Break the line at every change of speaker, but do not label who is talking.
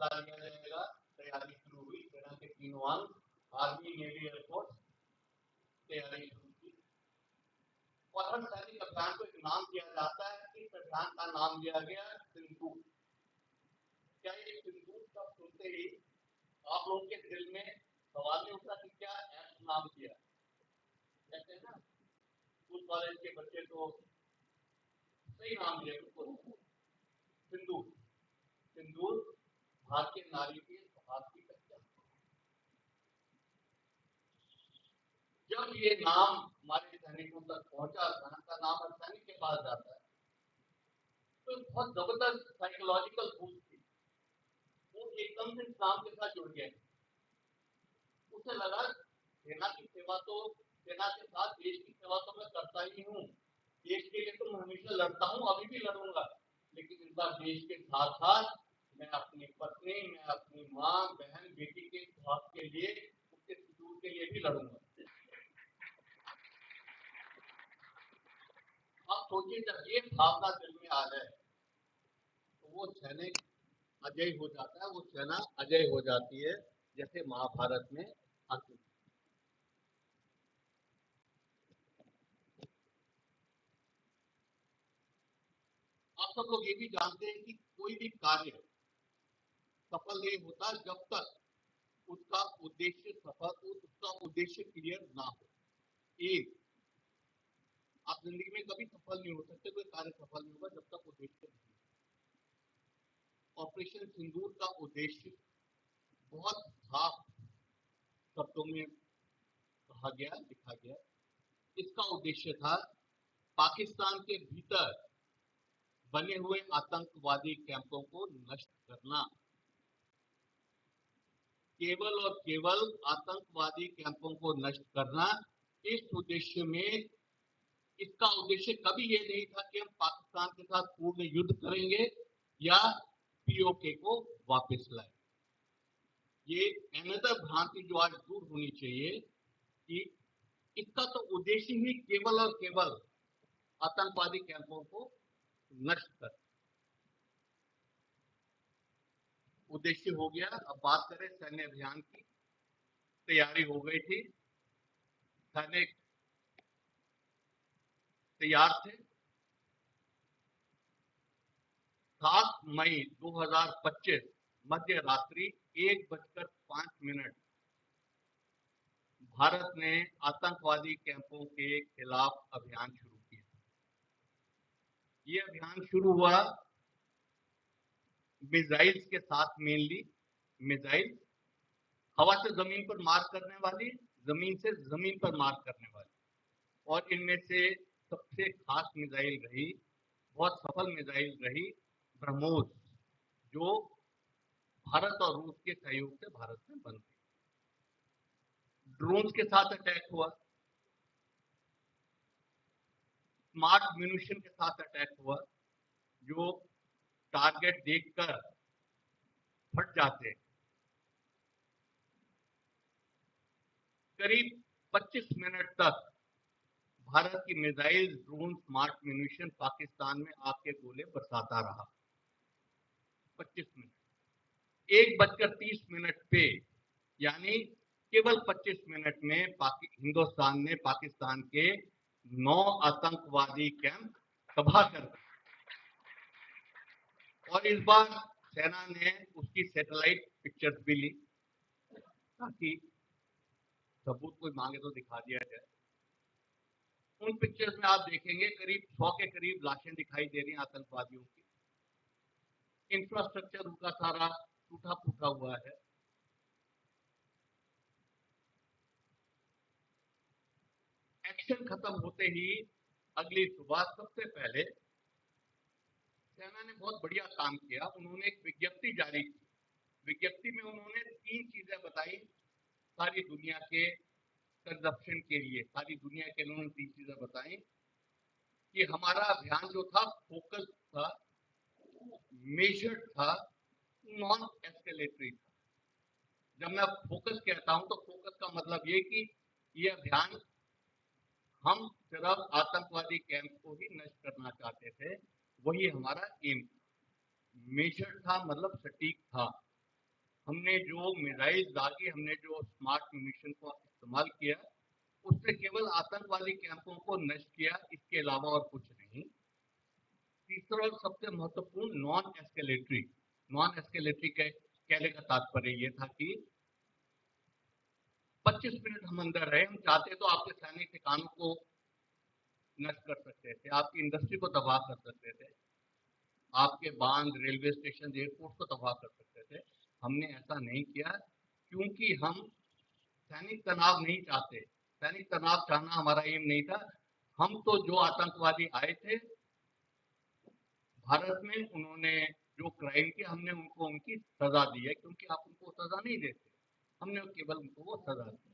बदला लिया जाएगा। तैयारी शुरू हुई, सेना के तीनों अंग, आर्मी, नेवी, एयरफोर्स, तैयारी शुरू की। और हर सैनिक अभियान को एक नाम दिया जाता है। इस अभियान का नाम दिया गया सिंदूर। क्या ये सिंदूर का सुनते ही आप लोगों के दिल में सवाल नहीं उठा कि क्या ऐसा नाम दिया? कहते हैं ना, स्कूल कॉलेज के बच्चे तो सही नाम दिया उसको, सिंदूर। सिंदूर भारतीय नारी के सुहाग की पहचान। जब ये नाम हमारे सैनिकों तक पहुंचा, का नाम सैनिक के पास जाता है, तो बहुत जबरदस्त साइकोलॉजिकल बूस्ट थी। वो एकदम से इस्लाम के साथ जुड़ गया। उसे लगा सेना की सेवा तो, सेना के साथ देश की सेवा तो मैं करता ही हूँ, देश के लिए तो मैं हमेशा लड़ता हूँ, अभी भी लड़ूंगा, लेकिन इस बार देश के साथ साथ मैं अपनी पत्नी, मैं अपनी माँ, बहन, बेटी के सुहाग के लिए, उसके सिंदूर के लिए भी लड़ूंगा। आप सोचिए, जब ये भावना दिल में आ जाए तो वो सैनिक अजय हो जाता है, वो सेना अजय हो जाती है, जैसे महाभारत में अर्जुन। आप सब लोग ये भी जानते हैं कि कोई भी कार्य सफल नहीं होता जब तक उसका उद्देश्य सफल, उसका उद्देश्य क्लियर ना हो। एक, आप जिंदगी में कभी सफल नहीं हो सकते, कोई कार्य सफल नहीं होगा जब तक उद्देश्य नहीं। ऑपरेशन सिंदूर का उद्देश्य बहुत साफ शब्दों में कहा गया, लिखा गया। इसका उद्देश्य था पाकिस्तान के भीतर बने हुए आतंकवादी कैंपों को नष्ट करना। केवल और केवल आतंकवादी कैंपों को नष्ट करना। इस उद्देश्य में, इसका उद्देश्य कभी ये नहीं था कि हम पाकिस्तान के साथ पूर्ण युद्ध करेंगे या पीओके को वापस लाए। ये अनदर भ्रांति जो आज दूर होनी चाहिए कि इसका तो उद्देश्य ही केवल और केवल आतंकवादी कैंपों को नष्ट कर। उद्देश्य हो गया। अब बात करें सैन्य अभियान की। तैयारी हो गई थी, सैनिक तैयार थे। 7 मई 2025 मध्य रात्रि 1:05 भारत ने आतंकवादी कैंपों के खिलाफ अभियान शुरू किया। ये अभियान शुरू हुआ मिसाइल्स के साथ, मेनली मिसाइल, हवा से जमीन पर मार करने वाली, जमीन से जमीन पर मार करने वाली। और इनमें से सबसे खास मिसाइल रही, बहुत सफल मिसाइल रही, ब्रह्मोस, जो भारत और रूस के सहयोग से भारत में बन गई। ड्रोन्स के साथ अटैक हुआ, स्मार्ट म्यूनिशन के साथ अटैक हुआ, जो टारगेट देखकर फट जाते हैं। करीब 25 मिनट तक भारत की missile, drone, smart munition Pakistan में आके गोले बरसाता रहा। 25 मिनट। 1:30 पे, यानी केवल 25 मिनट में हिंदुस्तान ने पाकिस्तान के 9 आतंकवादी कैंप तबाह कर दिए। और इस बार सेना ने उसकी सैटेलाइट पिक्चर्स भी ली, ताकि सबूत कोई मांगे तो दिखा दिया जाए। उन पिक्चर्स में आप देखेंगे करीब 100 के करीब लाशें दिखाई दे रही हैं आतंकवादियों की। इंफ्रास्ट्रक्चर उनका सारा टूटा फूटा हुआ है। एक्शन खत्म होते ही अगली सुबह सबसे पहले सेना ने बहुत बढ़िया काम किया। उन्होंने एक विज्ञप्ति जारी की। विज्ञप्ति में उन्होंने 3 चीजें बताई सारी दुनिया के कंजप्शन के लिए। सारी दुनिया के उन्होंने 3 चीजें बताई कि हमारा अभियान जो था फोकस था, मेजर्ड था, नॉन एस्केलेटरी था। जब मैं फोकस कहता हूं तो फोकस का मतलब ये कि ये अभियान हम सिर्फ आतंकवादी कैंप को ही नष्ट करना चाहते थे, वही हमारा एम था। मेजर्ड था मतलब सटीक था। हमने जो मिसाइल दागी, हमने जो स्मार्ट म्यूनिशन को इस्तेमाल किया, उससे केवल आतंकवादी कैंपों को नष्ट किया, इसके अलावा और कुछ नहीं। तीसरा और सबसे महत्वपूर्ण नॉन एस्केलेटरी के कहने का तात्पर्य ये था कि 25 मिनट हम अंदर रहे, हम चाहते तो आपके सैनिक ठिकानों को नष्ट कर सकते थे, आपकी इंडस्ट्री को तबाह कर सकते थे, आपके बांध, रेलवे स्टेशन, एयरपोर्ट को तबाह कर सकते थे। हमने ऐसा नहीं किया क्योंकि हम सैनिक तनाव नहीं चाहते। सैनिक तनाव चाहना हमारा एम नहीं था। हम तो जो आतंकवादी आए थे भारत में, उन्होंने जो क्राइम किया, हमने उनको उनकी सजा दी है, क्योंकि आप उनको सजा नहीं देते, हमने केवल उनको वो सजा दी।